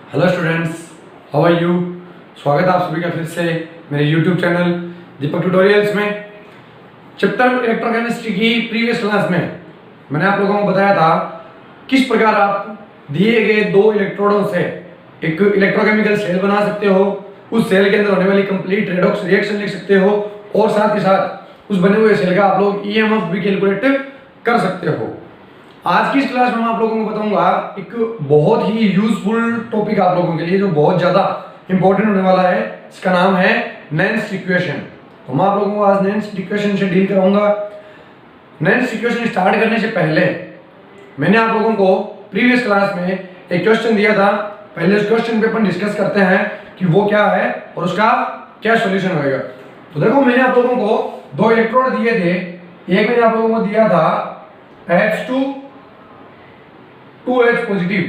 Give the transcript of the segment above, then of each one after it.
Hello students, how are you. स्वागत है आप सभी का फिर से मेरे यूट्यूब चैनल दीपक ट्यूटोरियल्स में। चैप्टर इलेक्ट्रोकेमिस्ट्री की प्रीवियस क्लास में मैंने आप लोगों को बताया था किस प्रकार आप दिए गए दो इलेक्ट्रोडों से एक इलेक्ट्रोकेमिकल सेल बना सकते हो, उस सेल के अंदर होने वाली कंप्लीट रेडॉक्स रिएक्शन लिख सकते हो और साथ ही साथ उस बने हुए सेल का आप लोग ईएमएफ भी कैलकुलेट कर सकते हो। आज की इस क्लास में मैं आप लोगों को बताऊंगा एक बहुत ही यूजफुल टॉपिक आप लोगों के लिए जो बहुत ज्यादा इंपॉर्टेंट होने वाला है। इसका नाम है नैन्स इक्वेशन। तो मैं आप लोगों को आज नैन्स इक्वेशन से डील कराऊंगा। नैन्स इक्वेशन स्टार्ट करने से पहले मैंने आप लोगों को प्रीवियस क्लास में एक क्वेश्चन दिया था। पहले उस क्वेश्चन पे अपन डिस्कस करते हैं कि वो क्या है और उसका क्या सॉल्यूशन होएगा। तो देखो, मैंने आप लोगों को दो इलेक्ट्रोड दिए थे। एक मैंने आप लोगों को दिया था H2 2H पॉजिटिव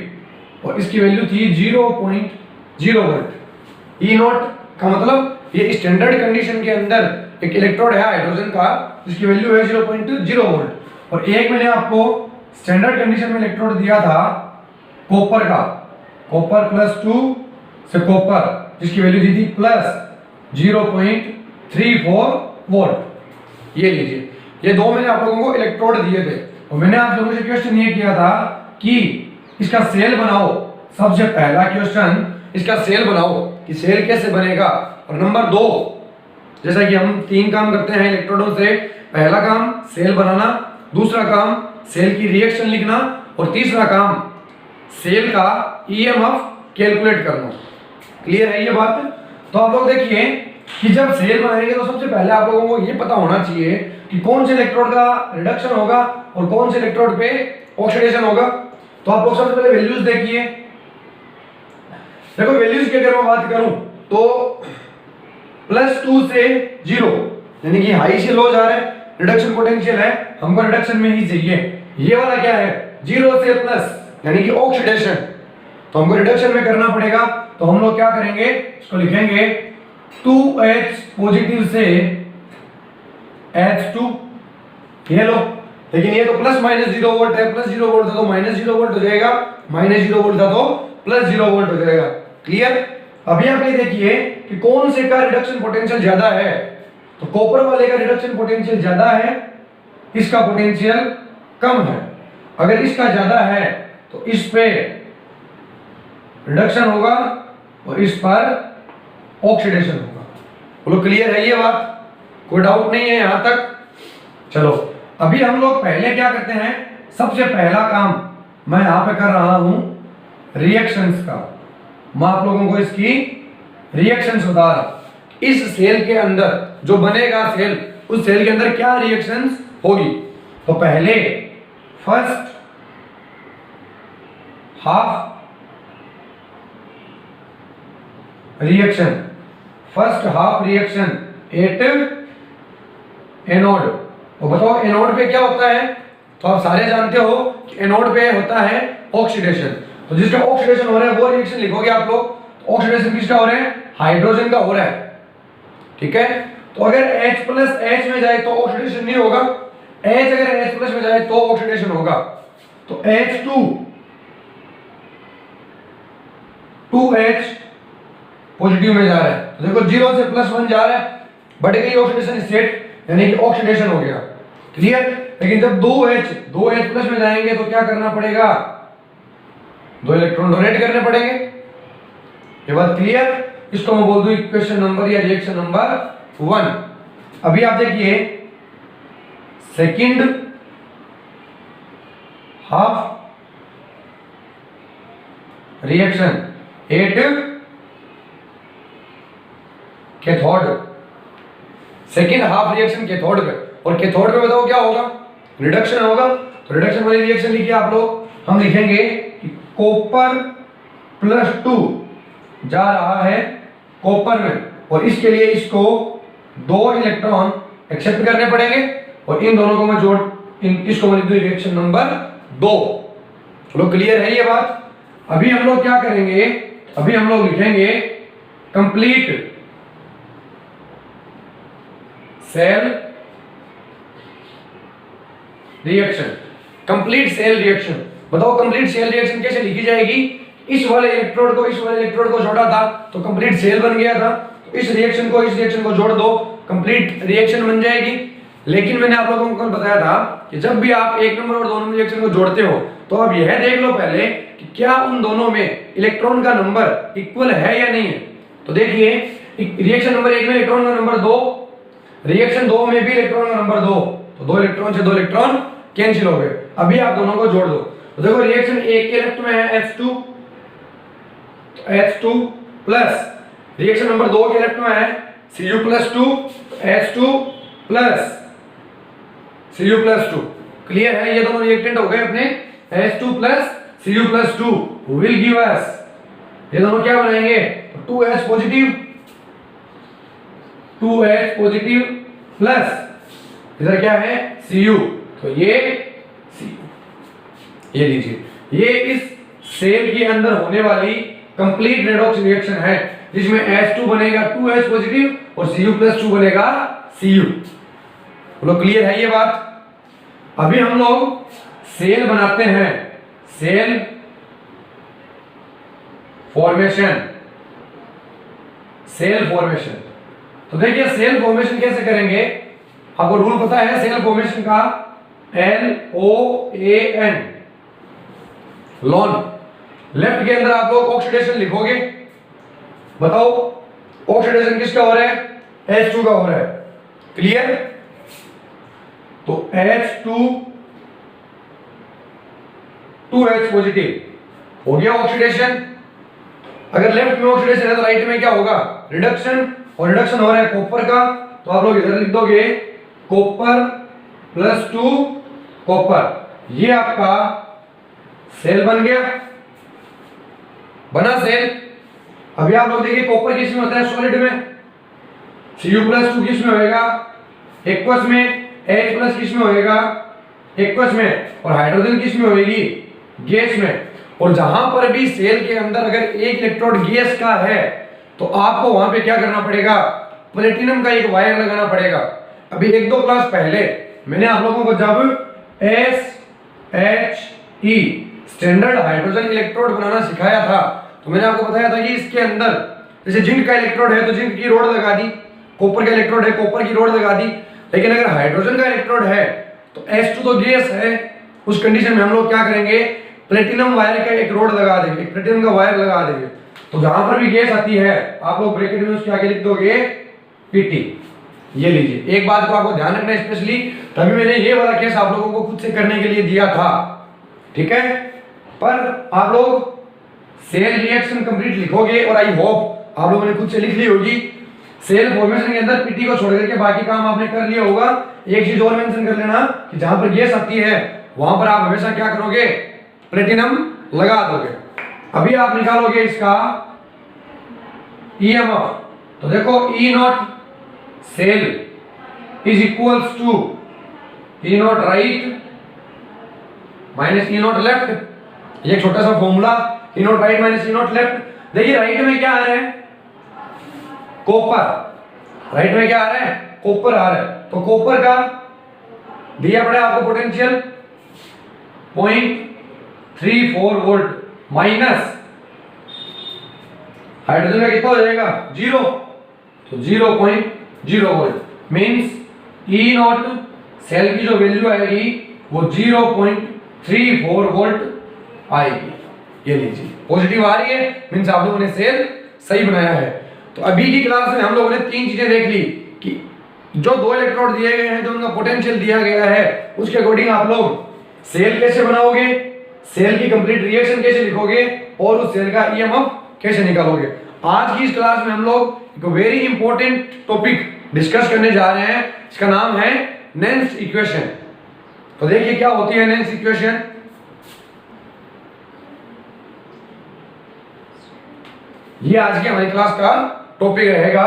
और इसकी वैल्यू थी 0.0 वोल्ट। ई नॉट का मतलब ये स्टैंडर्ड कंडीशन के अंदर एक इलेक्ट्रोड है हाइड्रोजन का जिसकी वैल्यू है 0.0 वोल्ट। और एक मैंने आपको स्टैंडर्ड कंडीशन में इलेक्ट्रोड दिया था कॉपर का, कॉपर +2 से कॉपर जिसकी वैल्यू दी थी +0.34 वोल्ट। ये लीजिए, ये दो मैंने आप लोगों को इलेक्ट्रोड दिए थे और मैंने आप लोगों से क्वेश्चन ये किया था कि इसका सेल बनाओ। सबसे पहला क्वेश्चन, इसका सेल बनाओ कि सेल कैसे बनेगा। और नंबर 2, जैसा कि हम 3 काम करते हैं इलेक्ट्रोडों से। पहला काम सेल बनाना, दूसरा काम सेल की रिएक्शन लिखना और तीसरा काम सेल का ईएमएफ कैलकुलेट करना। क्लियर है ये बात? तो आप लोग देखिए कि जब सेल बनाएंगे तो सबसे पहले आप लोगों को ये पता होना चाहिए कि कौन से इलेक्ट्रोड का रिडक्शन होगा और कौन से इलेक्ट्रोड पे ऑक्सीडेशन होगा। तो आप लोग सबसे पहले वैल्यूज देखिए। देखो, वैल्यूज की अगर मैं बात करूं तो +2 से 0 यानी कि हाई से लो जा रहे हैं, रिडक्शन पोटेंशियल है, हमको रिडक्शन में ही चाहिए। ये वाला क्या है, 0 से प्लस यानी कि ऑक्सीडेशन, तो हमको रिडक्शन में करना पड़ेगा। तो हम लोग क्या करेंगे, इसको लिखेंगे 2H पॉजिटिव से H2। ये लो, लेकिन ये तो +-0 वोल्ट है, +0 वोल्ट था तो -0 वोल्ट हो जाएगा, -0 वोल्ट था तो +0 वोल्ट हो जाएगा। क्लियर? अभी आप ये देखिए कि कौन से का रिडक्शन पोटेंशियल ज्यादा है। तो कॉपर वाले का रिडक्शन पोटेंशियल ज्यादा है, इसका पोटेंशियल कम है। अगर इसका ज्यादा है तो इस पे रिडक्शन होगा और इस पर ऑक्सीडेशन होगा। बोलो, क्लियर है ये बात? कोई डाउट नहीं है यहां तक? चलो, अभी हम लोग पहले क्या करते हैं, सबसे पहला काम मैं यहां पे कर रहा हूं रिएक्शंस का। मैं आप लोगों को इसकी रिएक्शंस बता रहा। इस सेल के अंदर जो बनेगा सेल, उस सेल के अंदर क्या रिएक्शंस होगी। तो पहले first half reaction, first half reaction at anode. और बताओ एनोड पे क्या होता है। तो आप सारे जानते हो कि एनोड पे होता है ऑक्सीडेशन। तो जिसका ऑक्सीडेशन हो रहा है वो रिएक्शन लिखोगे आप लोग। ऑक्सीडेशन किसका हो रहा है, हाइड्रोजन का हो रहा है। ठीक है, तो अगर H प्लस H में जाए तो ऑक्सीडेशन नहीं होगा, H अगर H प्लस में जाए तो ऑक्सीडेशन होगा। तो H2 2H पॉजिटिव में जा रहा है, तो देखो 0 से +1 जा रहा है, बढ़ गई ऑक्सीडेशन स्टेट यानी कि ऑक्सीडेशन हो गया। क्लियर? लेकिन जब 2H प्लस में जाएंगे तो क्या करना पड़ेगा, 2 इलेक्ट्रॉन डोनेट करने पड़ेंगे। ये बात क्लियर? इसको मैं बोल दूं इक्वेशन नंबर या रिएक्शन नंबर 1। अभी आप देखिए second half reaction at cathode, second half reaction cathode पे। और कैथोड पे बताओ क्या होगा, रिडक्शन होगा। तो रिडक्शन वाली रिएक्शन लिखिए आप लोग। हम लिखेंगे कि कॉपर +2 जा रहा है कॉपर में और इसके लिए इसको 2 इलेक्ट्रॉन एक्सेप्ट करने पड़ेंगे और इन दोनों को मैं जोड़ इसको मैं लिख दूं रिएक्शन नंबर 2। चलो, क्लियर है ये बात? अभी हम लोग क्या करेंगे, अभी हम लोग लिखेंगे complete cell reaction. Complete cell reaction, बताओ कंप्लीट सेल रिएक्शन कैसे लिखी जाएगी। इस वाले इलेक्ट्रोड को इस वाले इलेक्ट्रोड को जोड़ा था तो कंप्लीट सेल बन गया था। इस रिएक्शन को जोड़ दो, कंप्लीट रिएक्शन बन जाएगी। लेकिन मैंने आप लोगों को कल बताया था कि जब भी आप एक नंबर और दो नंबर रिएक्शन को जोड़ते हो तो आप यह देख लो पहले कि क्या उन दोनों में इलेक्ट्रॉन का नंबर इक्वल है या नहीं है। तो देखिए रिएक्शन नंबर 1 में इलेक्ट्रॉन का नंबर 2, रिएक्शन 2 में भी इलेक्ट्रॉन का नंबर 2, तो 2 इलेक्ट्रॉन से 2 इलेक्ट्रॉन कैंसिल हो गए। अभी आप दोनों को जोड़ दो तो देखो रिएक्शन 1 के लेफ्ट में है H2 प्लस, रिएक्शन नंबर 2 के लेफ्ट में है Cu+2 H2 plus Cu+2। Clear है, ये दोनों रिएक्टेंट हो गए अपने H2 plus Cu+2 will give us, ये दोनों क्या बनाएंगे 2H पॉजिटिव प्लस इधर क्या है Cu, तो ये Cu, ये लीजिए, ये इस सेल के अंदर होने वाली कंप्लीट रेडॉक्स रिएक्शन है जिसमें H2 बनेगा 2H पॉजिटिव और Cu+2 बनेगा Cu। बोलो क्लियर है ये बात। अभी हम लोग सेल बनाते हैं, सेल फॉर्मेशन, तो देखिए सेल फॉर्मेशन कैसे करेंगे, आपको रूल पता है सेल फॉर्मेशन का, LOAN, लॉन। लेफ्ट के अंदर आप लोग ऑक्सीडेशन लिखोगे, बताओ ऑक्सीडेशन किसका हो रहा है, H2 का हो रहा है। क्लियर, तो H2 2H पॉजिटिव हो गया ऑक्सीडेशन। अगर लेफ्ट में ऑक्सीडेशन है तो राइट में क्या होगा, रिडक्शन, और रिडक्शन हो रहा है कॉपर का, तो आप लोग इधर लिख दोगे कॉपर +2 कॉपर, ये आपका सेल बन गया, बना सेल। अभी आप लोग देखिए कॉपर किस में होता है, सॉलिड में, Cu+2 किस में होएगा, एक्वस में, H+ किस में होएगा, एक्वस में, और हाइड्रोजन किस में होएगी, गैस में। और जहां पर भी सेल के अंदर अगर एक इलेक्ट्रोड गैस का है तो आपको वहां पे क्या करना पड़ेगा, प्लेटिनम का एक वायर लगाना पड़ेगा। अभी 1-2 क्लास पहले मैंने आप लोगों को जब SHE स्टैंडर्ड हाइड्रोजन इलेक्ट्रोड बनाना सिखाया था तो मैंने आपको बताया था कि इसके अंदर जैसे जिंक का इलेक्ट्रोड है तो जिंक की रोड लगा दी, कॉपर का इलेक्ट्रोड है कॉपर की रोड लगा दी। लेकिन अगर हाइड्रोजन का इलेक्ट्रोड है तो H2 तो गैस है, उस कंडीशन में हम लोग क्या करेंगे, प्लेटिनम वायर का एक रोड लगा देंगे, एक प्लेटिनम का वायर लगा देंगे। तो जहां पर भी गैस आती है आप लोग ब्रैकेट में उसके आगे लिख दोगे PT। ये लीजिए, एक बात को आपको ध्यान रखना है स्पेशली, तभी मैंने ये वाला केस आप लोगों को खुद से करने के लिए दिया था, ठीक है। पर आप लोग सेल रिएक्शन कंप्लीट लिखोगे और आई होप आप लोगों ने खुद से लिख ली होगी। सेल फॉर्मेशन के अंदर PT को छोड़ करके बाकी काम आपने कर लिया होगा। एक चीज और मेंशन कर लेना कि जहां पर गैस आती है वहां पर आप हमेशा क्या करोगे, प्लेटिनम लगा दोगे। अभी आप निकालोगे इसका EMF, तो देखो E0 cell is equals to E0 right minus E0 left. ये एक छोटा सा formula, E0 right minus E0 left. देखिए राइट में क्या आ रहा है, कॉपर, राइट में क्या आ रहा है, कॉपर आ रहा है। तो कॉपर का दिया पड़ा आपको पोटेंशियल 0.34 वोल्ट माइनस हाइड्रोजन का कितना हो जाएगा 0, तो 0.0 वोल्ट मींस E0 सेल की जो वैल्यू आएगी वो 0.34 वोल्ट आएगी। ये लीजिए पॉजिटिव आ रही है, मींस आप लोगों ने सेल सही बनाया है। तो अभी की क्लास में हम लोगों ने 3 चीजें देख ली कि जो 2 इलेक्ट्रोड दिए गए हैं, जो उनका पोटेंशियल दिया गया है, उसके अकॉर्डिंग आप लोग सेल कैसे बनाओगे, सेल की कंप्लीट रिएक्शन कैसे लिखोगे और उस सेल का EMF कैसे निकालोगे। आज की इस क्लास में हम लोग एक वेरी इंपॉर्टेंट टॉपिक डिस्कस करने जा रहे हैं, इसका नाम है नेल्स इक्वेशन। तो देखिए क्या होती है नेल्स इक्वेशन। ये आज की हमारी क्लास का टॉपिक रहेगा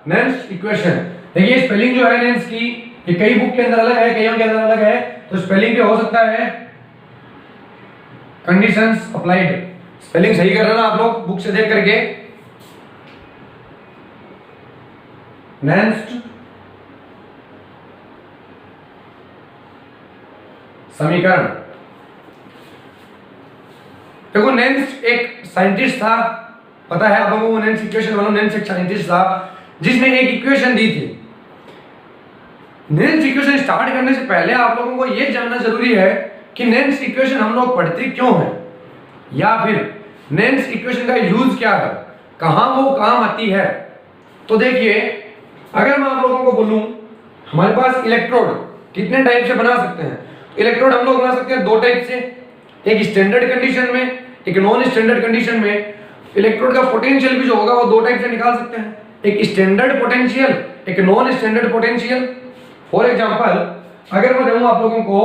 नेल्स इक्वेशन। देखिए स्पेलिंग जो है नेल्स की, ये कई बुक के अंदर अलग है, कईयों के अंदर अलग है, तो स्पेलिंग पे हो सकता है कंडीशंस अप्लाइड। स्पेलिंग सही कर रहे ना आप लोग बुक से देख करके। नेल्स समीकरण, देखो नेंस एक साइंटिस्ट था, पता है आप लोगों को नेंस इक्वेशन वाला। नेंस एक साइंटिस्ट था जिसने एक इक्वेशन दी थी। नेंस इक्वेशन स्टार्ट करने से पहले आप लोगों को यह जानना जरूरी है कि नेंस इक्वेशन हम लोग पढ़ते क्यों हैं, या फिर नेंस इक्वेशन का यूज क्या है, कहां वो काम आती है। तो देखिए, अगर मैं आप लोगों को बोलूं हमारे पास इलेक्ट्रोड कितने टाइप से बना सकते हैं। इलेक्ट्रोड हम लोग बना सकते हैं दो टाइप से, एक स्टैंडर्ड कंडीशन में, एक नॉन स्टैंडर्ड कंडीशन में। इलेक्ट्रोड का पोटेंशियल भी जो होगा वो दो टाइप से निकाल सकते हैं, एक स्टैंडर्ड पोटेंशियल, एक non standard potential. For example अगर मैं दूं आप लोगों को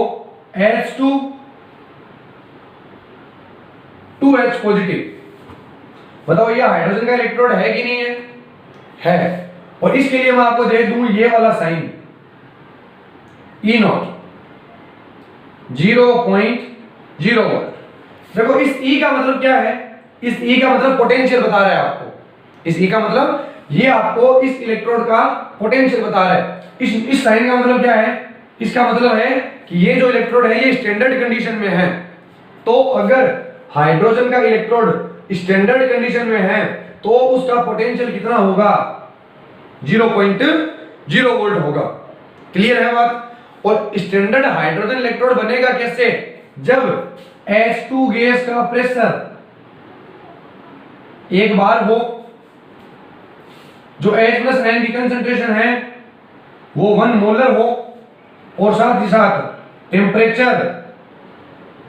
H2 2H पॉजिटिव, बताओ ये हाइड्रोजन का इलेक्ट्रोड है कि नहीं है? है। और इसके लिए मैं आपको दे दूं ये वाला साइन E0 0.01। देखो इस E का मतलब क्या है? इस E का मतलब पोटेंशियल बता रहा है आपको। इस E का मतलब ये आपको इस इलेक्ट्रोड का पोटेंशियल बता रहा है। इस साइन का मतलब क्या है? इसका मतलब है कि ये जो इलेक्ट्रोड है ये स्टैंडर्ड कंडीशन में है। तो अगर हाइड्रोजन का इलेक्ट्रोड स्टैंडर्ड कंडीशन में है तो उसका पोटेंशियल कितना होगा? 0.0 वोल्ट होगा। क्लियर है बात? और स्टैंडर्ड हाइड्रोजन इलेक्ट्रोड बनेगा कैसे? जब H2 गैस का प्रेशर एक बार हो, जो H+N की कंसंट्रेशन है वो 1 मोलर हो, और साथ ही साथ टेम्परेचर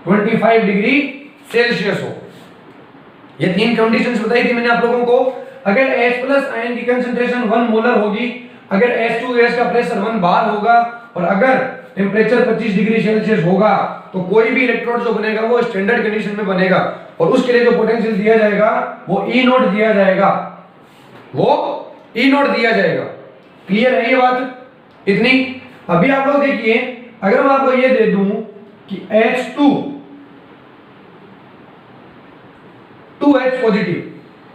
25 डिग्री सेल्सियस हो। ये तीन कंडीशंस बताई थी मैंने आप लोगों को। अगर H+ की कंसंट्रेशन 1 मोलर होगी, अगर H2 गैस का प्रेशर 1 बार होगा, और अगर टेम्परेचर 25 डिग्री सेल्सियस होगा, तो कोई भी इलेक्ट्रोड जो बनेगा वो स्टैंडर्ड कंडीशन में बनेगा। और उसके लिए जो पोटेंशियल दिया जाएगा वो E0 दिया जाएगा, वो E0 दिया जाएगा। क्लियर है ये बात? इतनी। अभी आप लोग देखिए, अगर मैं आपको ये दे दूं कि H2 2H पॉजिटिव,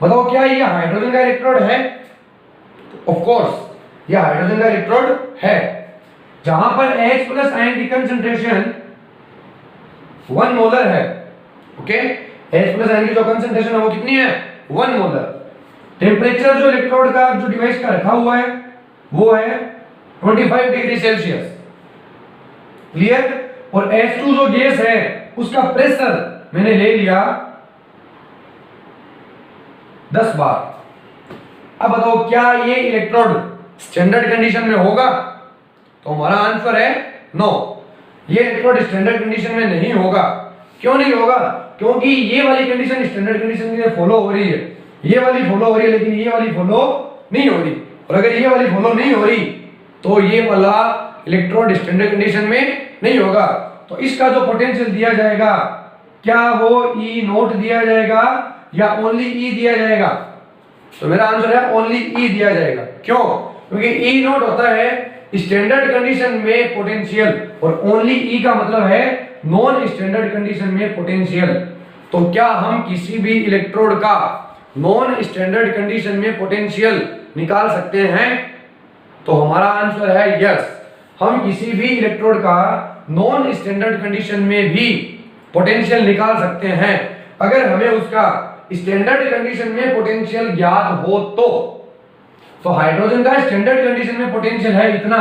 बताओ क्या ये हाइड्रोजन का इलेक्ट्रोड है? ऑफ कोर्स ये हाइड्रोजन का इलेक्ट्रोड है। जहां पर H+ की कंसंट्रेशन 1 मोलर है। ओके, H+ की जो कंसंट्रेशन है वो कितनी है? 1 मोलर। टेम्परेचर जो इलेक्ट्रोड का जो डिवाइस का रखा हुआ है वो है 25 डिग्री सेल्सियस। क्लियर? और H2 जो गैस है उसका प्रेशर मैंने ले लिया 10 बार। अब बताओ क्या ये इलेक्ट्रोड स्टैंडर्ड कंडीशन में होगा? तो हमारा आंसर है नो, ये इलेक्ट्रोड स्टैंडर्ड कंडीशन में नहीं होगा। क्यों नहीं होगा? क्योंकि ये वाली कंडीशन स्टैंडर्ड कंडीशन के लिए फॉलो हो रही है, ये वाली फॉलो हो रही है, लेकिन ये वाली फॉलो नहीं हो रही। और अगर ये वाली फॉलो नहीं हो रही तो ये वाला इलेक्ट्रोड स्टैंडर्ड कंडीशन में नहीं होगा। तो इसका जो पोटेंशियल दिया जाएगा, क्या वो E0 दिया जाएगा या ओनली E दिया जाएगा? तो मेरा आंसर है ओनली E दिया जाएगा। क्यों? क्योंकि E0 होता है स्टैंडर्ड कंडीशन में पोटेंशियल, और ओनली E का मतलब है नॉन स्टैंडर्ड कंडीशन में पोटेंशियल। तो क्या हम किसी भी इलेक्ट्रोड का नॉन स्टैंडर्ड कंडीशन में पोटेंशियल निकाल सकते हैं? तो हमारा आंसर है यस, हम किसी भी इलेक्ट्रोड का नॉन स्टैंडर्ड कंडीशन में भी पोटेंशियल निकाल सकते हैं, अगर हमें उसका स्टैंडर्ड कंडीशन में पोटेंशियल ज्ञात हो तो हाइड्रोजन का स्टैंडर्ड कंडीशन में पोटेंशियल है इतना,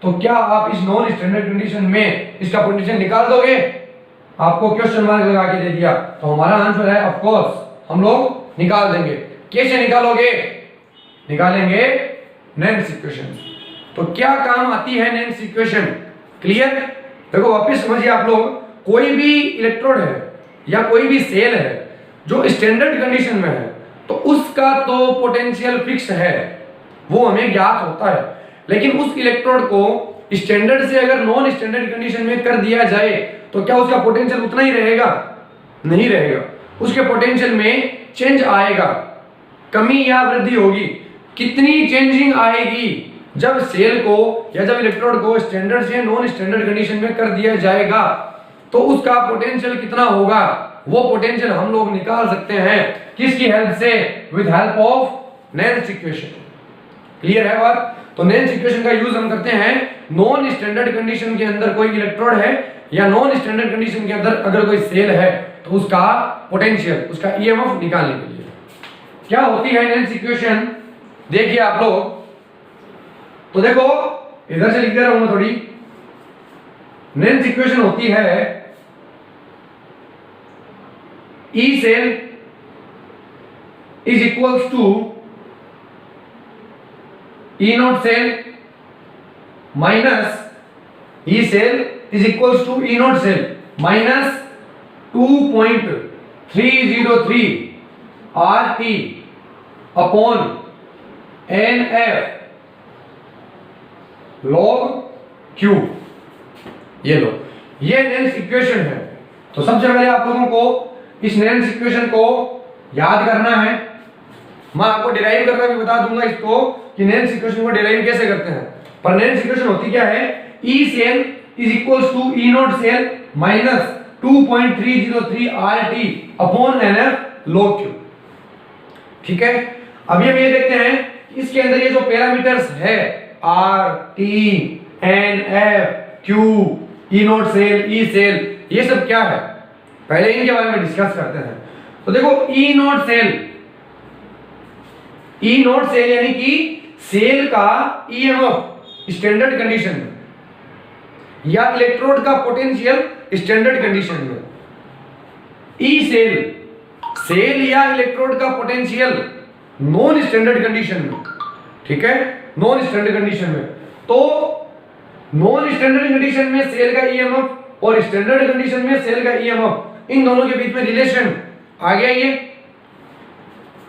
तो क्या आप इस नॉन स्टैंडर्ड कंडीशन में इसका पोटेंशियल निकाल दोगे? आपको क्वेश्चन मार्क लगा के दे दिया। तो हमारा आंसर है ऑफ कोर्स हम लोग निकाल देंगे। कैसे निकालोगे? निकालेंगे नेंस इक्वेशन। तो क्या काम आती है नेंस इक्वेशन? क्लियर? देखो वापस समझिए आप लोग, कोई भी इलेक्ट्रोड है या कोई भी सेल है जो स्टैंडर्ड कंडीशन में है तो उसका तो पोटेंशियल फिक्स है, वो हमें ज्ञात होता है। लेकिन उस इलेक्ट्रोड को स्टैंडर्ड से अगर नॉन स्टैंडर्ड कंडीशन में कर दिया जाए तो क्या उसका पोटेंशियल उतना ही रहेगा? नहीं रहेगा, उसके पोटेंशियल में चेंज आएगा, कमी या वृद्धि होगी। कितनी चेंजिंग आएगी? जब सेल को या जब इलेक्ट्रोड को स्टैंडर्ड से नॉन स्टैंडर्ड कंडीशन में कर दिया जाएगा तो उसका पोटेंशियल कितना होगा, वो पोटेंशियल हम लोग निकाल सकते हैं। किसकी हेल्प से? With help of नेंस equation. Clear है बात? तो नेंस इक्वेशन का यूज हम करते हैं नॉन स्टैंडर्ड कंडीशन के अंदर कोई इलेक्ट्रोड है या नॉन स्टैंडर्ड कंडीशन के अंदर अगर कोई सेल है तो उसका पोटेंशियल, उसका ईएमएफ निकालने के लिए क्या होती है नेंस इक्वेशन, देखिए आप लोग। तो देखो इधर से लिख दे रहा हूं मैं थोड़ी। नेंस इक्वेशन होती है E cell is equals to E not cell minus E cell is equals to E not cell minus 2.303 RT upon NF log Q। ये लो, ये नेंस इक्वेशन है। तो सबसे पहले आप लोगों को इस नेंस इक्वेशन को याद करना है। मैं आपको डिराइव करना भी बता दूंगा इसको कि नेंस इक्वेशन को डिराइव कैसे करते हैं। पर नेंस इक्वेशन होती क्या है, E cell is equals to E not cell minus 2.303 RT upon NF log Q। ठीक है, अभी हम ये देखते हैं इसके अंदर ये जो पैरामीटर्स है R, T, N, F, Q, E not cell, E cell, ये सब क्या है, पहले इनके बारे में डिस्कस करते हैं। तो देखो E नॉट सेल यानी कि सेल का ईएमएफ स्टैंडर्ड कंडीशन में या इलेक्ट्रोड का पोटेंशियल स्टैंडर्ड कंडीशन में। E सेल या इलेक्ट्रोड का पोटेंशियल नॉन स्टैंडर्ड कंडीशन में। ठीक है, नॉन स्टैंडर्ड कंडीशन में। तो नॉन स्टैंडर्ड कंडीशन में सेल का ईएमएफ और स्टैंडर्ड कंडीशन में सेल का ईएमएफ, इन दोनों के बीच में रिलेशन आ गया। ये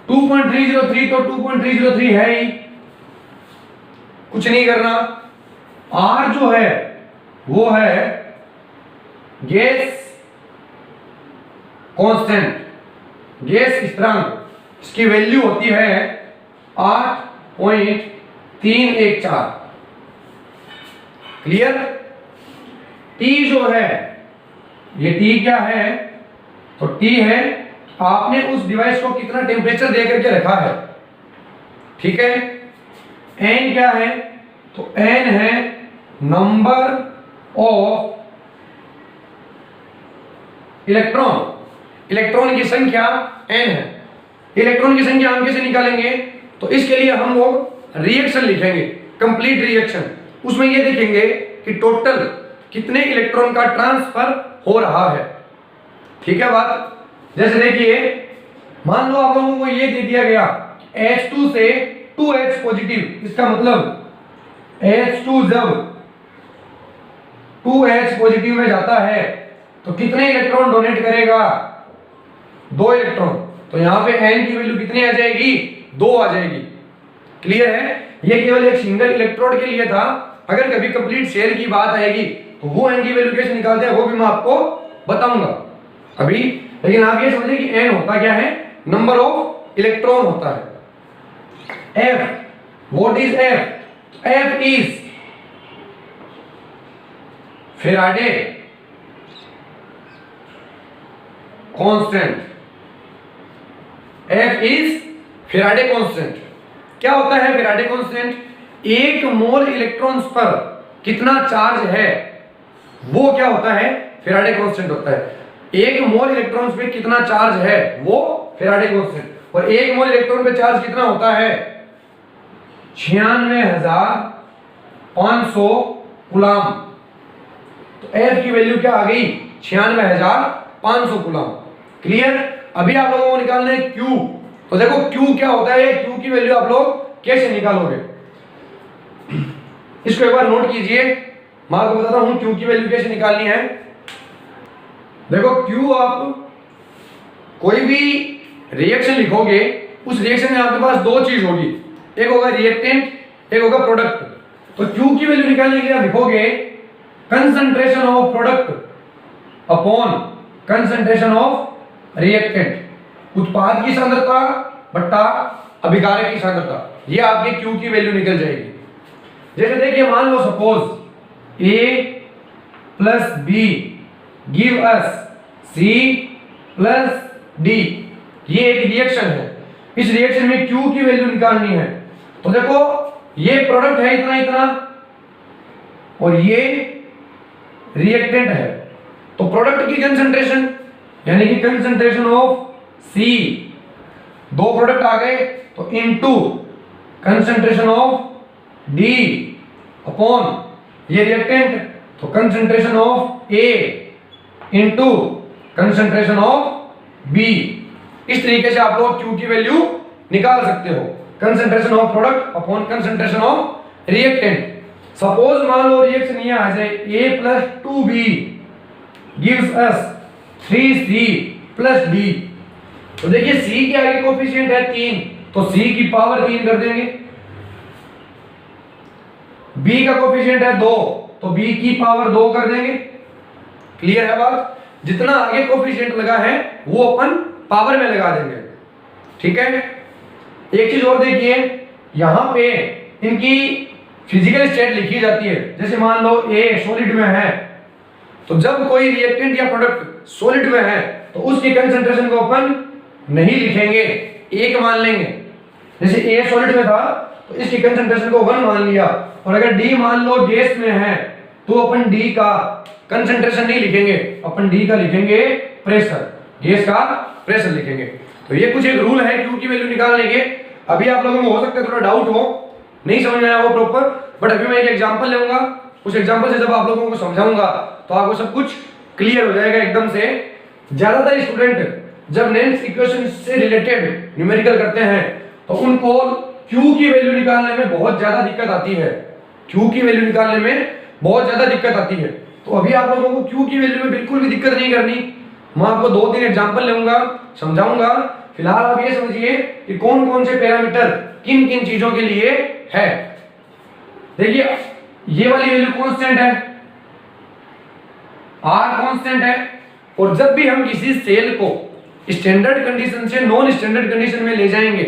2.303 तो 2.303 है ही, कुछ नहीं करना। R जो है वो है गैस कांस्टेंट, गैस स्थिरांक, इसकी वैल्यू होती है 8.314। क्लियर। T जो है, ये T क्या है, तो T है आपने उस डिवाइस को कितना टेम्परेचर दे करके रखा है। ठीक है। N क्या है, तो N है नंबर ऑफ इलेक्ट्रॉन की संख्या N है। इलेक्ट्रॉन की संख्या हम कैसे निकालेंगे, तो इसके लिए हम लोग रिएक्शन लिखेंगे, कंप्लीट रिएक्शन। उसमें ये देखेंगे कि टोटल कितने इलेक्ट्रॉन का ट्रांसफर हो रहा है। ठीक है बात। जैसे देखिए, मान लो आप लोगों को ये दे दिया गया H2 से 2H पॉजिटिव, इसका मतलब H2 जब 2H पॉजिटिव में जाता है तो कितने इलेक्ट्रॉन डोनेट करेगा, 2 इलेक्ट्रॉन। तो यहां पे N की वैल्यू कितनी आ जाएगी, 2 आ जाएगी। क्लियर है। ये केवल एक सिंगल इलेक्ट्रोड के लिए था। अगर कभी कंप्लीट सेल की बात आएगी तो वो N की वैल्यू कैसे निकालते हैं वो भी मैं आपको बताऊंगा अभी। लेकिन आप ये समझे कि N होता क्या है, नंबर ऑफ इलेक्ट्रॉन होता है। F, what is F? F is Faraday constant. F is Faraday constant. क्या होता है फैराडे कांस्टेंट? एक मोल इलेक्ट्रॉन्स पर कितना चार्ज है वो क्या होता है, फैराडे कांस्टेंट होता है। एक मोल इलेक्ट्रॉन्स पे कितना चार्ज है वो फैराडे कांस्टेंट। और एक मोल इलेक्ट्रॉन पे चार्ज कितना होता है, 96,500 कूलम। तो F की वैल्यू क्या आ गई, 96,500 कूलम। क्लियर। अभी आप लोगों को निकालना है Q। तो देखो Q क्या होता है, Q की वैल्यू आप लोग कैसे निकालोगे, इसको एक बार नोट कीजिए। मैं आपको बताता हूं Q की वैल्यू कैसे निकालनी है। देखो Q, आप कोई भी रिएक्शन लिखोगे, उस रिएक्शन में आपके पास 2 चीज होगी, एक होगा रिएक्टेंट, एक होगा प्रोडक्ट। तो Q की वैल्यू निकालने के लिए आप लिखोगे concentration of product upon concentration of reactant. उत्पाद की सांद्रता बट्टा अभिकारक की सांद्रता, ये आपके Q की वैल्यू निकल जाएगी। जैसे देखिए, मान लो suppose A plus B give us C plus D, ये एक रिएक्शन है। इस रिएक्शन में Q की वैल्यू निकालनी है। तो देखो ये प्रोडक्ट है इतना इतना और ये रिएक्टेंट है। तो प्रोडक्ट की कंसंट्रेशन यानी कि कंसंट्रेशन ऑफ C, दो प्रोडक्ट आ गए तो into concentration of D upon ये रिएक्टेंट, तो concentration of A into concentration of B। इस तरीके से आप लोग Q की वैल्यू निकाल सकते हो, concentration of product upon concentration of reactant. Suppose मान लो रिएक्शन ये आ जाए A plus 2B gives us 3C plus D। तो देखिए C के आगे कोफिशिएंट है 3, तो C की पावर 3 कर देंगे। B का कोफिशिएंट है 2, तो B की पावर 2 कर देंगे। क्लियर है बात? जितना आगे कोफिशिएंट लगा है वो अपन पावर में लगा देंगे। ठीक है, एक चीज और देखिए, यहां पे इनकी फिजिकल स्टेट लिखी जाती है। जैसे मान लो A सॉलिड में है, तो जब कोई रिएक्टेंट या प्रोडक्ट सॉलिड में है तो उसकी कंसंट्रेशन को अपन नहीं लिखेंगे, 1 मान लेंगे। जैसे A सॉलिड में था तो इसकी कंसंट्रेशन को 1 मान लिया, और अगर D मान लो गैस में है तो अपन D का कंसंट्रेशन नहीं लिखेंगे, अपन D का लिखेंगे प्रेशर, गैस का प्रेशर लिखेंगे। तो ये कुछ एक रूल है Q की वैल्यू निकालने के। अभी आप लोगों को हो सकता है थोड़ा डाउट हो, नहीं समझ में आया वो प्रॉपर, बट अभी मैं एक एग्जांपल लूंगा, उस एग्जांपल से जब आप लोगों को समझाऊंगा तो आपको सब कुछ क्लियर हो जाएगा एकदम से। ज्यादातर स्टूडेंट जब नेम्स इक्वेशन से रिलेटेड न्यूमेरिकल करते हैं तो उनको Q की वैल्यू निकालने में बहुत ज्यादा दिक्कत आती है, Q की वैल्यू निकालने में बहुत ज्यादा दिक्कत आती है। तो अभी आप लोगों को Q की वैल्यू में बिल्कुल भी दिक्कत नहीं करनी, मैं आपको 2-3 एग्जांपल लूंगा, समझाऊंगा। फिलहाल आप ये समझिए कि कौन कौन से पैरामीटर किन किन चीजों के लिए है। देखिए ये वाली वैल्यू कांस्टेंट है, R कांस्टेंट है, और जब भी हम किसी सेल को स्टैंडर्ड कंडीशन से नॉन स्टैंडर्ड कंडीशन में ले जाएंगे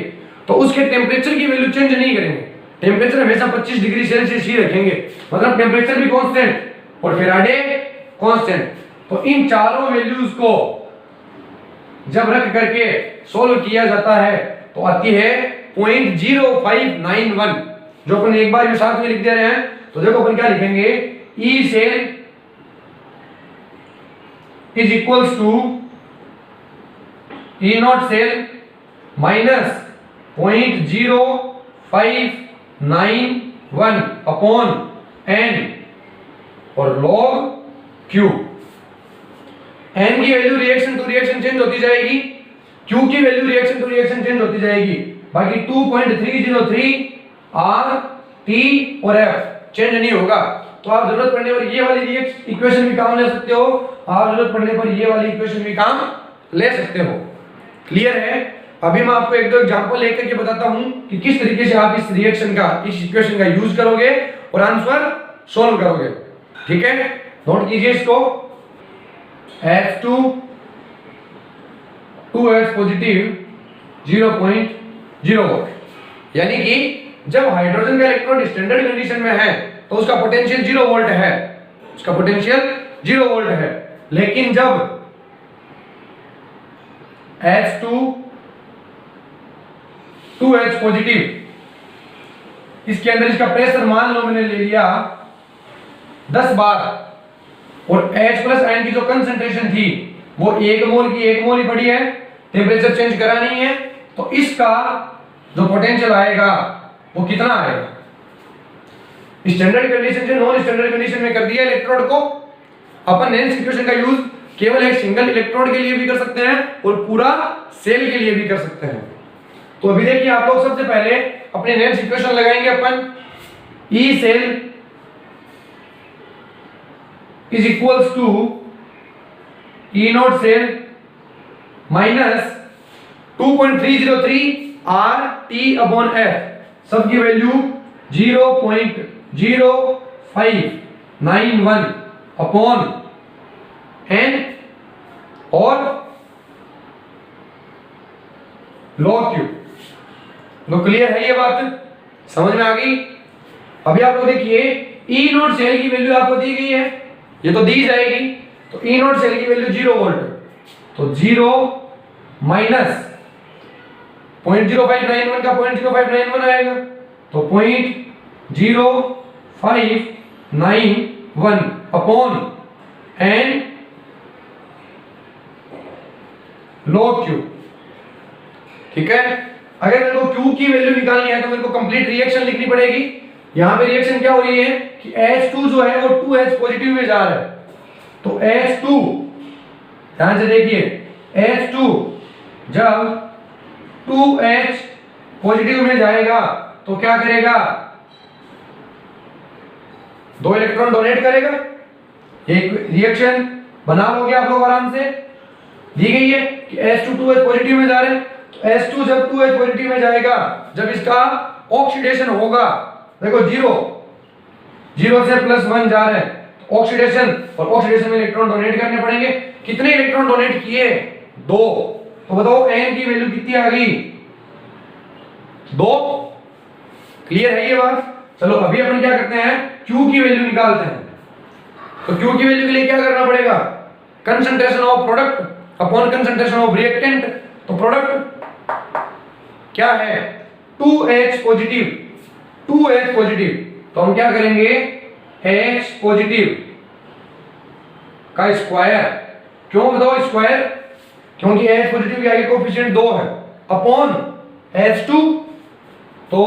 तो उसके टेम्परेचर की वैल्यू चेंज नहीं करेंगे, टेम्परेचर हमेशा 25 डिग्री सेल्सियस ही रखेंगे, मतलब टेम्परेचर भी कांस्टेंट और फैराडे कांस्टेंट। तो इन चारों वैल्यूज को जब रख करके सोल्व किया जाता है तो आती है 0.0591, जो अपन एक बार साथ में लिख दे रहे हैं। तो देखो अपन क्या लिखेंगे, E cell is equals to E not cell minus 0.0591 upon N और log Q। N की value reaction to reaction change होती जाएगी, Q की value reaction to reaction change होती जाएगी। बाकी 2.303 R T और F चेंज नहीं होगा। तो आप जरूरत पड़ने पर ये वाली इक्वेशन भी काम ले सकते हो, आप जरूरत पड़ने पर ये वाली इक्वेशन भी काम ले सकते हो। क्लियर है? अभी मैं आपको एक दो एग्जांपल लेकर के बताता हूं कि किस तरीके से आप इस रिएक्शन का, इस इक्वेशन का यूज करोगे और आंसर सॉल्व करोगे। ठीक है, नोट कीजिए इसको। H2 2H पॉजिटिव 0.0 वोल्ट, यानी कि जब हाइड्रोजन का इलेक्ट्रॉन स्टैंडर्ड कंडीशन में है तो उसका पोटेंशियल 0 वोल्ट है, उसका पोटेंशियल 0 वोल्ट है। लेकिन जब H2 2H पॉजिटिव, इसके अंदर इसका प्रेशर मान लो मैंने ले लिया 10 बार, और H प्लस आयन की जो कंसंट्रेशन थी वो 1 मोल की 1 मोल ही पड़ी है, टेम्परेचर चेंज करा नहीं है, तो इसका जो पोटेंशियल आएगा वो कितना आएगा। स्टैंडर्ड कंडीशन से नॉन स्टैंडर्ड कंडीशन में कर दिया इलेक्ट्रोड को। अपन नेल्स इक्वेशन का यूज केवल एक सिंगल इलेक्ट्रोड के लिए भी कर सकते हैं और पूरा सेल के लिए भी कर सकते हैं। तो अभी देखिए आप लोग सबसे पहले अपने नेल्स इक्वेशन लगाएंगे अपन। E cell is equals to E not cell minus 2.303 R T upon F, सबकी वैल्यू 0.0591 अपॉन N और log Q। लो क्लियर है ये बात, समझ में आ गई? अभी आप लोग देखिए E नॉट सेल की वैल्यू आपको दी गई है, ये तो दी जाएगी। तो E नॉट सेल की वैल्यू 0 वोल्ट, तो 0 माइनस 0.0591 का 0.0591 आएगा, तो 0.0591 अपॉन N log Q। ठीक है, अगर मेरे को Q की वैल्यू निकालनी है तो मेरे को कंप्लीट रिएक्शन लिखनी पड़ेगी। यहां पे रिएक्शन क्या हो रही है कि H2 जो है वो 2H पॉजिटिव में जा रहा है, तो H2, ध्यान से देखिए, H2 जब 2H पॉजिटिव में जाएगा तो क्या करेगा, 2 इलेक्ट्रॉन डोनेट करेगा। एक रिएक्शन बना लोगे आप लोग आराम से, दी गई है कि H2 2H पॉजिटिव में जा रहे हैं, तो H2 जब 2H पॉजिटिव में जाएगा, जब इसका ऑक्सीडेशन होगा, देखो 0 से +1 जा रहे हैं, तो ऑक्सीडेशन, और ऑक्सीडेशन में इलेक्ट्रॉन डोनेट करने पड़ेंगे। कितने इलेक्ट्रॉन डोनेट किए, 2, तो बताओ n की वैल्यू कितनी आ गई, 2। क्लियर है ये बात? चलो अभी अपन क्या करते हैं, Q की वैल्यू निकालते हैं। तो Q की वैल्यू के लिए क्या करना पड़ेगा, concentration of product upon concentration of reactant. तो प्रोडक्ट क्या है, 2H पॉजिटिव, 2H पॉजिटिव, तो हम क्या करेंगे, H पॉजिटिव का स्क्वायर। क्यों बताओ स्क्वायर, क्योंकि H पॉजिटिव के आगे कोएफिशिएंट 2 है, अपॉन H2, तो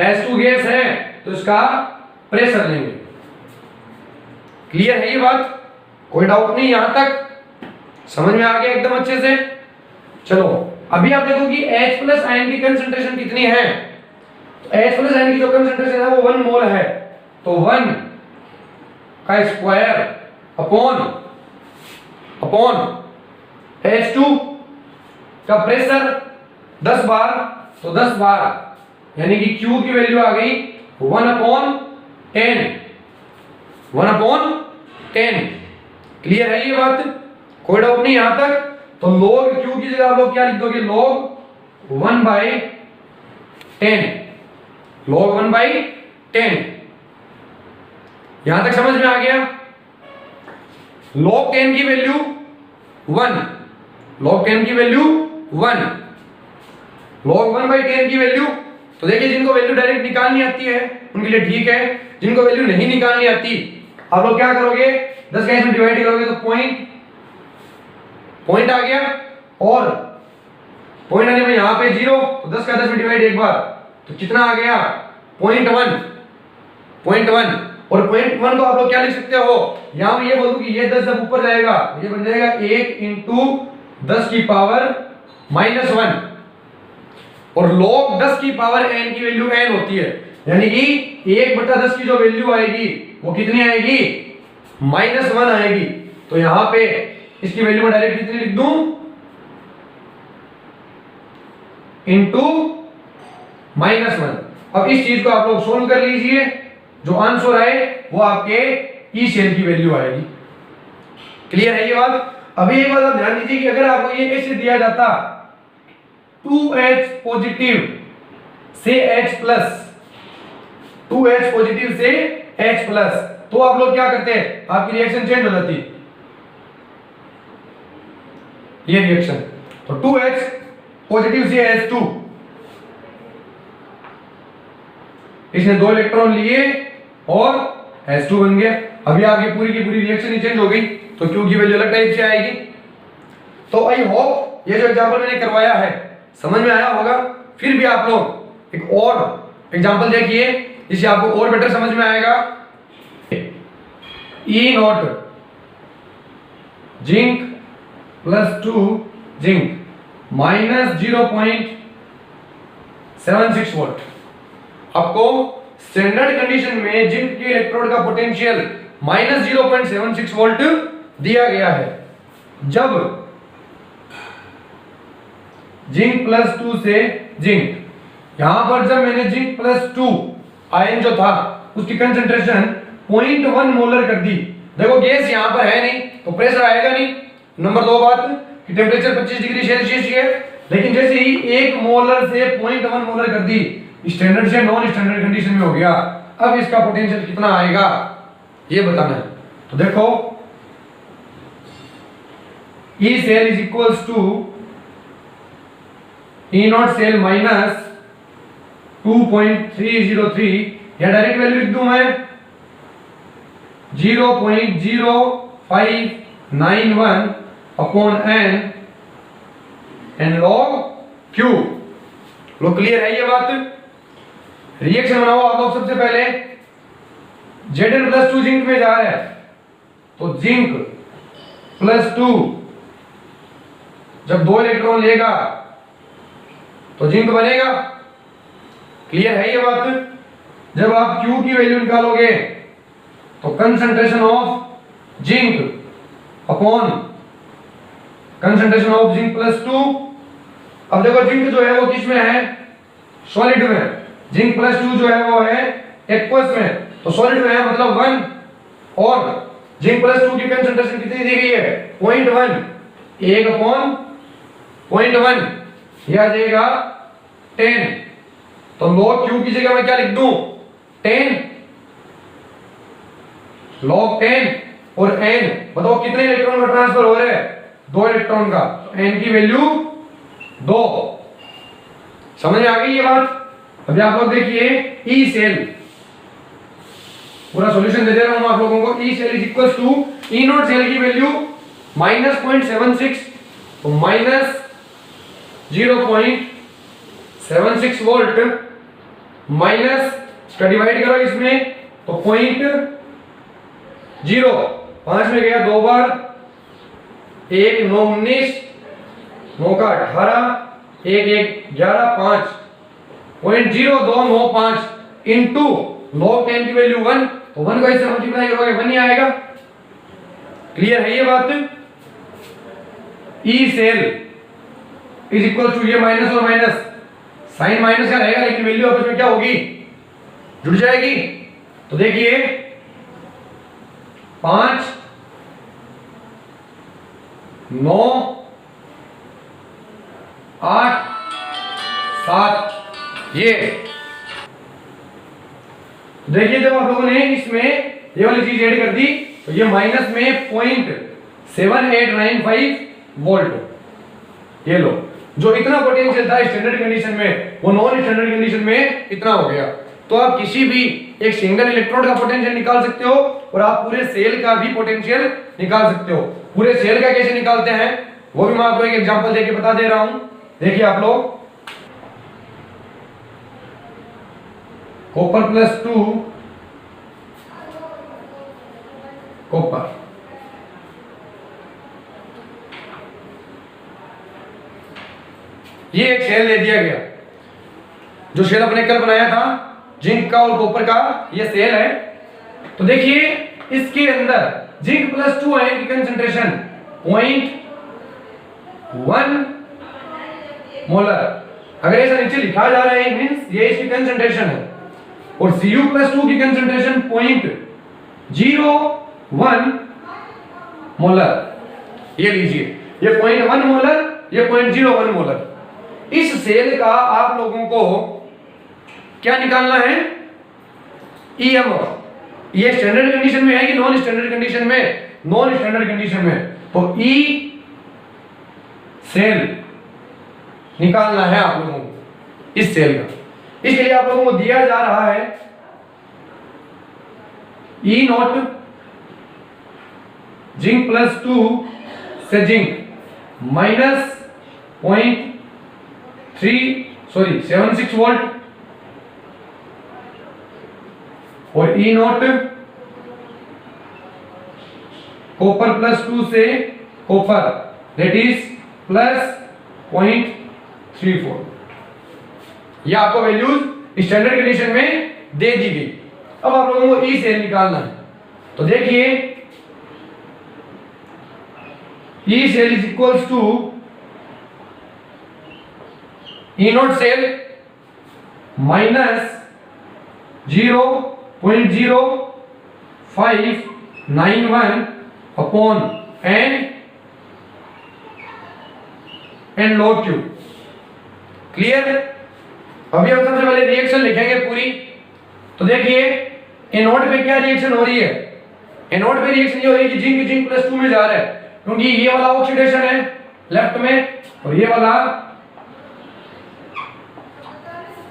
H2 गैस है तो इसका प्रेशर लेंगे। क्लियर है ये बात, कोई डाउट नहीं, यहां तक समझ में आ गया एकदम अच्छे से। चलो अभी आप देखो कि H प्लस आयन की कंसंट्रेशन कितनी है, तो H प्लस आयन की जो कंसंट्रेशन है वो 1 मोल है, तो 1 का स्क्वायर अपॉन H2 का प्रेशर 10 बार, तो 10 बार यानी कि Q की वैल्यू आ गई 1/10, 1/10। क्लियर है ये बात, कोई डाउट नहीं यहां तक। तो log Q की जगह आप लोग क्या लिख दोगे, log 1/10, log 1/10। यहां तक समझ में आ गया। log 10 की वैल्यू 1, log 10 की वैल्यू 1, log 1/10 की वैल्यू, तो देखिए जिनको वैल्यू डायरेक्ट निकालनी आती है उनके लिए ठीक है, जिनको वैल्यू नहीं निकालनी आती आप लोग क्या करोगे, 10 का इसमें डिवाइड करोगे तो पॉइंट आ गया, और पॉइंट आने में यहां पे 0, तो 10 का 10 में डिवाइड एक बार, तो कितना आ गया, 0.1, 0.1। और 0.1 को आप लोग क्या लिख सकते हो, यहां मैं ये बोल दूं कि ये 10 जब ऊपर जाएगा ये बन जाएगा 1 × 10 की पावर -1, और log 10 की पावर n की वैल्यू n होती है, यानी कि 1/10 की जो वैल्यू आएगी वो कितनी आएगी, -1 आएगी। तो यहां पे इसकी वैल्यू में डायरेक्ट कितनी लिख दूं, ×-1। अब इस चीज को आप लोग सोल्व कर लीजिए, जो आंसर आए वो आपके ई सेल की वैल्यू आएगी। क्लियर है ये बात। अभी एक बात आप ध्यान दीजिए कि अगर आपको ये ऐसे दिया जाता 2H पॉजिटिव से H प्लस, 2H पॉजिटिव से H प्लस, तो आप लोग क्या करते हैं, आपकी रिएक्शन चेंज हो जाती, ये रिएक्शन, तो 2H पॉजिटिव से H2, इसने 2 इलेक्ट्रॉन लिए और H2 बन गया। अभी आपकी पूरी की पूरी रिएक्शन ही चेंज हो गई, तो Q की वैल्यू अलग टाइप से आएगी। तो आई होप ये जो एग्जांपल मैंने करवाया है समझ में आया होगा। फिर भी आप लोग एक और एग्जांपल देखिए जिससे आपको और बेटर समझ में आएगा। E0 zinc +2 zinc -0.76 volt. आपको स्टैंडर्ड कंडीशन में जिंक के इलेक्ट्रोड का पोटेंशियल -0.76 वोल्ट दिया गया है। जब जिंक +2 से जिंक, यहां पर जब मैंने जिंक +2 आयन जो था उसकी कंसंट्रेशन 0.1 मोलर कर दी। देखो गैस यहां पर है नहीं तो प्रेशर आएगा नहीं। नंबर 2 बात कि टेम्परेचर 25 डिग्री सेल्सियस है, लेकिन जैसे ही 1 मोलर से 0.1 मोलर कर दी, स्टैंडर्ड से नॉन स्टैंडर्ड कंडीशन में हो गया। अब इसका पोटेंशियल कितना आएगा ये बताना है। तो देखो E cell is equals to E0 cell -2.303, या डायरेक्ट वैल्यू लिख दूं मैं 0.0591 upon n n log Q. लो क्लियर है ये बात? रिएक्शन बनाओ आप लोग। सबसे पहले Zn+2 जिंक में जा रहा है, तो जिंक +2 जब 2 इलेक्ट्रॉन लेगा तो जिंक बनेगा। क्लियर है ये बात? जब आप Q की वैल्यू निकालोगे तो concentration of zinc upon concentration of zinc +2। अब देखो जिंक जो है वो किस में है? सॉलिड में। जिंक +2 जो है वो है एक्वस में, तो सॉलिड में है मतलब 1। और जिंक +2 की कंसंट्रेशन कितनी दी गई है? 0.1। 1/0.1 यह आ जाएगा 10। तो log Q की जगह मैं क्या लिख दूं? 10 log 10 और n बताओ कितने इलेक्ट्रॉन का ट्रांसफर हो रहा है? 2 इलेक्ट्रॉन का। तो n की वैल्यू 2। समझ में आ गई ये बात? अभी आप लोग देखिए ई सेल, पूरा सॉल्यूशन दे दे रहा हूं आप लोगों को। E cell is equal to E not cell की वैल्यू -0.76, तो -0.76 वोल्ट माइनस इसका डिवाइड करो इसमें तो 0.0, 5 में गया 2 बार, 1 9 19, 9 का 18, 1 1 11, 5.0295 इंटू log 10 की वैल्यू 1, तो 1 को इससे मल्टीप्लाई करोगे 1 ही आएगा। क्लियर है ये बात? E cell is equal to ये माइनस और माइनस, साइन माइनस का रहेगा लेकिन वैल्यू आपस में क्या होगी? जुड़ जाएगी। तो देखिए 5 9 8 7 ये देखिए जब आप लोगों ने इसमें ये वाली चीज ऐड कर दी तो ये माइनस में 0.7895 वोल्ट। ये लो, जो इतना पोटेंशियल था स्टैंडर्ड कंडीशन में वो नॉन स्टैंडर्ड कंडीशन में इतना हो गया। तो आप किसी भी एक सिंगल इलेक्ट्रोड का पोटेंशियल निकाल सकते हो और आप पूरे सेल का भी पोटेंशियल निकाल सकते हो। पूरे सेल का कैसे निकालते हैं वो भी मैं आपको एक एग्जांपल देके बता दे रहा हूं। देखिए आप लोग, कॉपर +2 कॉपर, ये एक सेल दे दिया गया। जो सेल अपने कल बनाया था जिंक का और कॉपर का, ये सेल है। तो देखिए इसके अंदर जिंक +2 आयन की कंसंट्रेशन 0.1 मोलर। अगर ऐसा नीचे लिखा जा रहा है मींस ये इसकी कंसंट्रेशन है। और Cu+2 की कंसंट्रेशन 0.01 मोलर। ये लीजिए, ये 0.1 मोलर, ये 0.01 मोलर। इस सेल का आप लोगों को क्या निकालना है? EMF। ये स्टैंडर्ड कंडीशन में है कि नॉन स्टैंडर्ड कंडीशन में? नॉन स्टैंडर्ड कंडीशन में। तो ई सेल निकालना है आप लोगों को, इस सेल का। इसके लिए आप लोगों को दिया जा रहा है E नॉट जिंक +2 से जिंक -76 वोल्ट और E नॉट कॉपर +2 से कॉपर दैट इज +0.34। ये आपको वैल्यूज स्टैंडर्ड कंडीशन में दे दी गई। अब आप लोगों को ई सेल निकालना है। तो देखिए E cell is equals to E not cell -0.0591 upon n log Q। Clear? अभी हम सबसे पहले रिएक्शन लिखेंगे पूरी। तो देखिए एनोड पे क्या रिएक्शन हो रही है? एनोड पे रिएक्शन ये हो रही है कि जिंक +2 में जा रहा है, क्योंकि ये वाला ऑक्सीडेशन है लेफ्ट में और ये वाला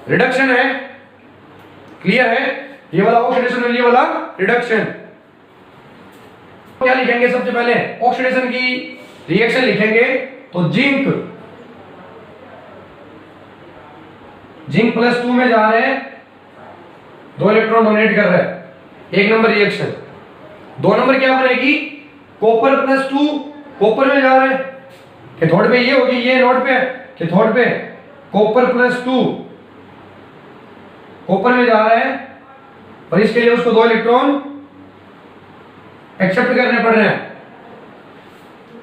रिडक्शन है। क्लियर है? ये वाला ऑक्सीडेशन और ये वाला रिडक्शन। क्या लिखेंगे सबसे पहले? ऑक्सीडेशन की रिएक्शन लिखेंगे तो जिंक +2 में जा रहे हैं, 2 इलेक्ट्रॉन डोनेट कर रहे हैं, 1 नंबर रिएक्शन। 2 नंबर क्या बनेगी, कॉपर +2, कॉपर में जा रहे हैं, कैथोड पे ये होगी, ये नोड पे, कैथोड पे कॉपर +2 कॉपर में जा रहे हैं, और इसके लिए उसको 2 इलेक्ट्रॉन एक्सेप्ट करने पड़ रहे हैं।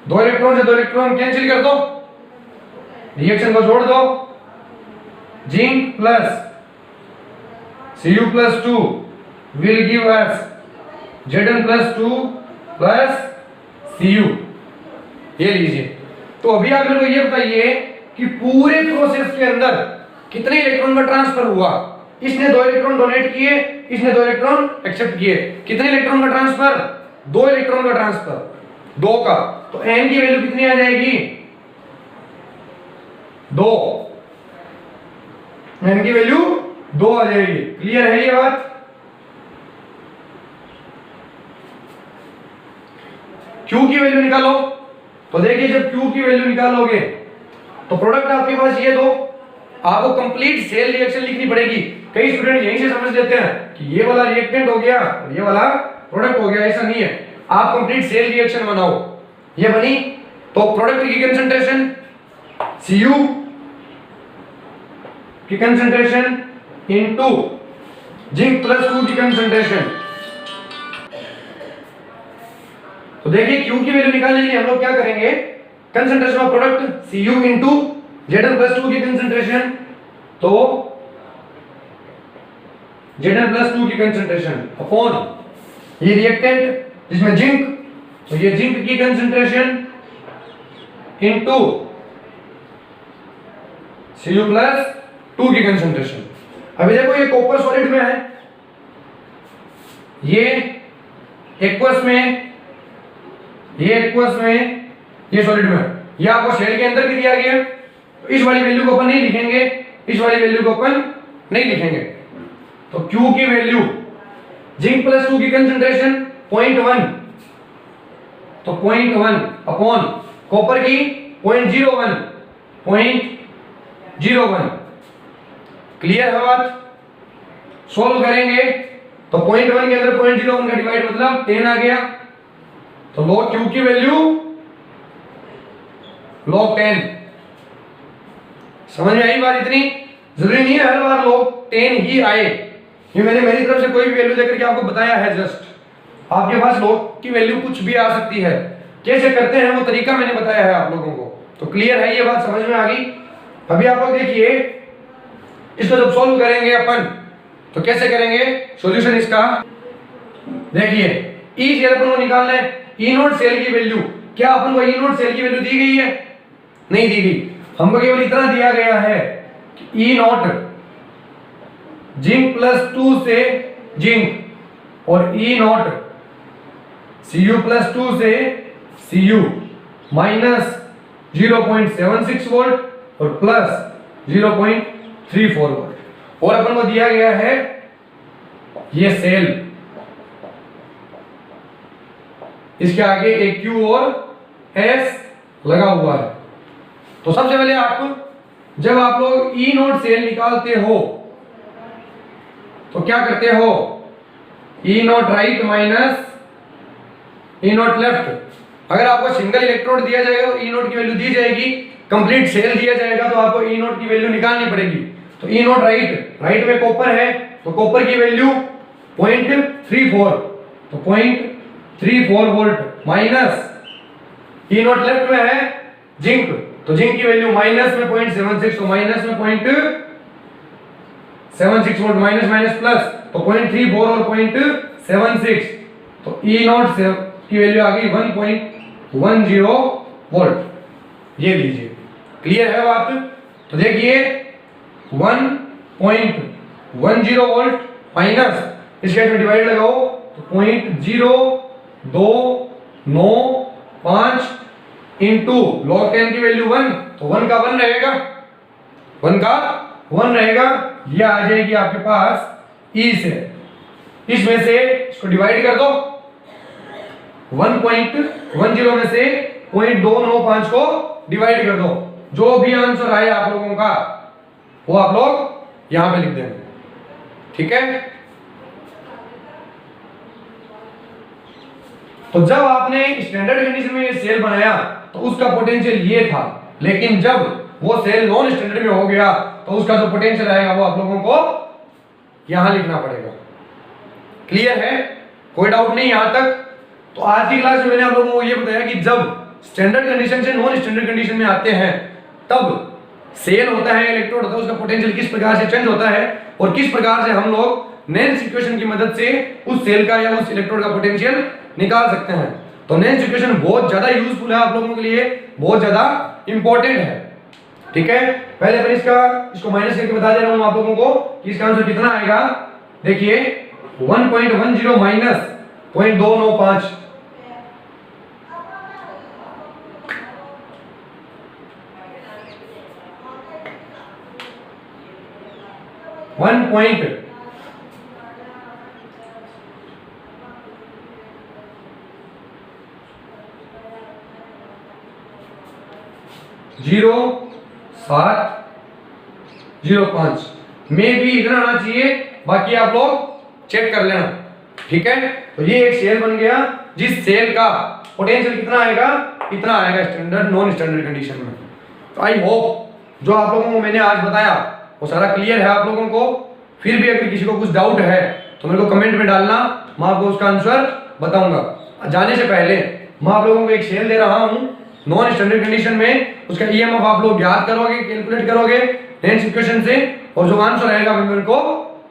2 इलेक्ट्रॉन से 2 इलेक्ट्रॉन कैंसिल कर दो, रिएक्शन को जोड़ दो, zinc Cu+2 will give us Zn+2 Cu। ये लीजिए। तो अभी आप मेरे को ये बताइए कि पूरे प्रोसेस के अंदर कितने इलेक्ट्रॉन का ट्रांसफर हुआ। इसने 2 इलेक्ट्रॉन डोनेट किए, इसने 2 इलेक्ट्रॉन एक्सेप्ट किए। कितने इलेक्ट्रॉन का ट्रांसफर, 2 इलेक्ट्रॉन का ट्रांसफर, 2 का। तो n की वैल्यू कितनी आ जाएगी, 2। n की वैल्यू 2 आ जाएगी। क्लियर है ये बात। Q की वैल्यू निकालो। तो देखिए जब Q की वैल्यू निकालोगे तो प्रोडक्ट आपके पास ये दो, आपको कंप्लीट सेल रिएक्शन लिखनी पड़ेगी। कई स्टूडेंट यहीं से समझ लेते हैं कि ये वाला रिएक्टेंट हो गया और ये वाला प्रोडक्ट हो गया, ऐसा नहीं है। आप कंप्लीट सेल रिएक्शन बनाओ। ये बनी तो प्रोडक्ट की कंसंट्रेशन Cu की कंसंट्रेशन इनटू जिंक +2 की कंसंट्रेशन। तो देखिए Q की वैल्यू निकालने के लिए हम लोग क्या करेंगे, concentration of product Cu into Zn+2 की कंसंट्रेशन, तो Zn+2 की कंसंट्रेशन अपॉन ये रिएक्टेंट जिसमें जिंक, तो ये जिंक की कंसंट्रेशन इनटू Cu+2 की कंसंट्रेशन। अभी देखो ये कॉपर सॉलिड में है, ये एक्वस में, ये एक्वस में, ये सॉलिड में, ये आपको सेल के अंदर भी दिया गया। तो इस वाली वैल्यू को अपन नहीं लिखेंगे, इस वाली वैल्यू को अपन नहीं लिखेंगे। तो Q की वैल्यू जिंक +2 की कंसंट्रेशन 0.1, तो 0.1 अपॉन कॉपर की 0.01, 0.01। क्लियर है बात। सोल्व करेंगे तो 0.1 के अंदर 0.01 का डिवाइड मतलब 10 आ गया। तो log Q की वैल्यू log 10। समझ में आई बात। इतनी जरूरी नहीं है हर बार log 10 ही आए, ये मैंने मेरी तरफ से कोई भी वैल्यू देकर के आपको बताया है। जस्ट आपके पास log की वैल्यू कुछ भी आ सकती है, कैसे करते हैं वो तरीका मैंने बताया है आप लोगों को। तो क्लियर है ये बात, समझ में आ गई। अभी आप लोग देखिए इसको जब सॉल्व करेंगे अपन तो कैसे करेंगे सॉल्यूशन इसका। देखिए ई सेल अपन को निकालना है, ई नोट सेल की वैल्यू। क्या अपन को ई नोट सेल की वैल्यू दी गई है, नहीं दी गई। हमको केवल इतना दिया गया है कि ई नोट जिंक +2 से जिंक और ई नोट Cu+2 से Cu माइनस 0.76 वोल्ट और प्लस 0.34 वोल्ट। और अपन को दिया गया है ये सेल, इसके आगे एक Q और S लगा हुआ है। तो सबसे पहले जब आप लोग ई नोट सेल निकालते हो तो क्या करते हो, ई नोट राइट माइनस ई नोट लेफ्ट। अगर आपको सिंगल इलेक्ट्रोड दिया जाएगा तो ई नोट की वैल्यू दी जाएगी, कंप्लीट सेल दिया जाएगा तो आपको ई नोट की वैल्यू निकालनी पड़ेगी। तो ई नोट राइट में कॉपर है तो कॉपर की वैल्यू 0.34, तो 0.34 वोल्ट माइनस ई नोट लेफ्ट में है जिंक, तो जिंक की वैल्यू माइनस में 0.76, तो माइनस में 0.76 वोल्ट, माइनस माइनस प्लस, तो 0.34 और 0.76, तो ई नोट की वैल्यू आ गई 1.10 वोल्ट। ये लीजिए, क्लियर है बात। तो देखिए 1.10 वोल्ट माइनस इसके में डिवाइड लगाओ तो 0.0295 इंटू log 10 की वैल्यू 1, तो 1 का 1 रहेगा, 1 का 1 रहेगा। ये आ जाएगी आपके पास ई से, इसमें से इसको डिवाइड कर दो, 1.10 में से 0.295 को डिवाइड कर दो। जो भी आंसर आए आप लोगों का वो आप लोग यहां पे लिख देंगे, ठीक है। तो जब आपने स्टैंडर्ड कंडीशन में सेल बनाया तो उसका पोटेंशियल ये था, लेकिन जब वो सेल नॉन स्टैंडर्ड में हो गया तो उसका जो पोटेंशियल आएगा वो आप लोगों को यहां लिखना पड़ेगा। क्लियर है, कोई डाउट नहीं यहां तक। तो आज की क्लास में मैंने आप लोगों को ये बताया कि जब स्टैंडर्ड कंडीशन से नॉन स्टैंडर्ड कंडीशन में आते हैं तब सेल होता है, इलेक्ट्रोड होता है, उसका पोटेंशियल किस प्रकार से चेंज होता है और किस प्रकार से हम लोग नेंस इक्वेशन की मदद से उस सेल का या उस इलेक्ट्रोड का पोटेंशियल निकाल सकते हैं। तो नेंस इक्वेशन बहुत ज्यादा यूजफुल है आप लोगों के लिए, बहुत ज्यादा इंपॉर्टेंट है, ठीक है। पहले अपन इसको माइनस करके बता दे रहा हूं आप लोगों को कि इसका आंसर कितना आएगा। देखिए 1.10 माइनस 0.295, 1.07 0.05 में भी इतना आना चाहिए, बाकी आप लोग चेक कर लेना, ठीक है। तो ये एक सेल बन गया जिस सेल का पोटेंशियल कितना आएगा, इतना आएगा स्टैंडर्ड नॉन स्टैंडर्ड कंडीशन में। तो आई होप जो आप लोगों को मैंने आज बताया वो सारा क्लियर है आप लोगों को। फिर भी अगर किसी को कुछ डाउट है तो मेरे को कमेंट में डालना, मैं आपको उसका आंसर बताऊंगा। जाने से पहले मैं आप लोगों को एक सेल दे रहा हूं नॉन स्टैंडर्ड कंडीशन में, उसका ईएमएफ आप लोग याद करोगे, कैलकुलेट करोगे नेंस इक्वेशन से, और जो आंसर आएगा वो मेरे को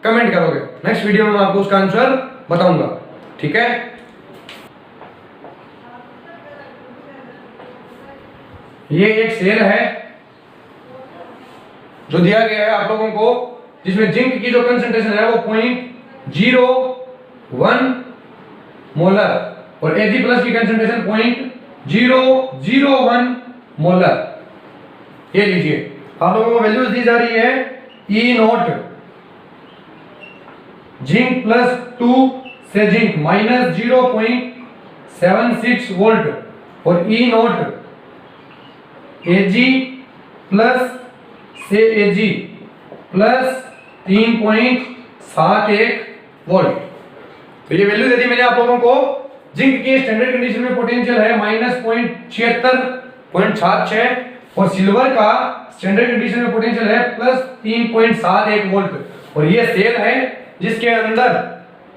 कमेंट करोगे। नेक्स्ट वीडियो में मैं आपको उसका आंसर बताऊंगा, ठीक है। ये एक सेल है जो दिया गया है आप लोगों को, जिसमें जिंक की जो कंसंट्रेशन है वो 0.01 मोलर और Ag प्लस की कंसंट्रेशन 0.001 मोलर। ये लीजिए आप लोगों को वैल्यूज दी जा रही है। E नॉट जिंक प्लस 2 से जिंक माइनस 0.76 वोल्ट और E नॉट Ag प्लस से Ag प्लस 3.71 वोल्ट। तो ये वैल्यू दे दी मैंने आप लोगों को। जिंक के स्टैंडर्ड कंडीशन में पोटेंशियल है -0.76 और सिल्वर का स्टैंडर्ड कंडीशन में पोटेंशियल है +3.71 वोल्ट। और ये सेल है जिसके अंदर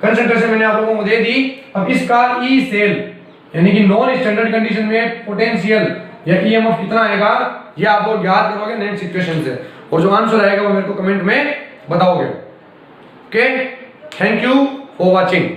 कंसंट्रेशन मैंने आप लोगों को दे दी। अब इसका ई सेल यानी कि नॉन स्टैंडर्ड कंडीशन में पोटेंशियल या ईएमएफ कितना आएगा ये आप लोग याद करोगे नेंस इक्वेशन से, और जो आंसर आएगा वो मेरे को कमेंट में बताओगे। Okay, thank you for watching.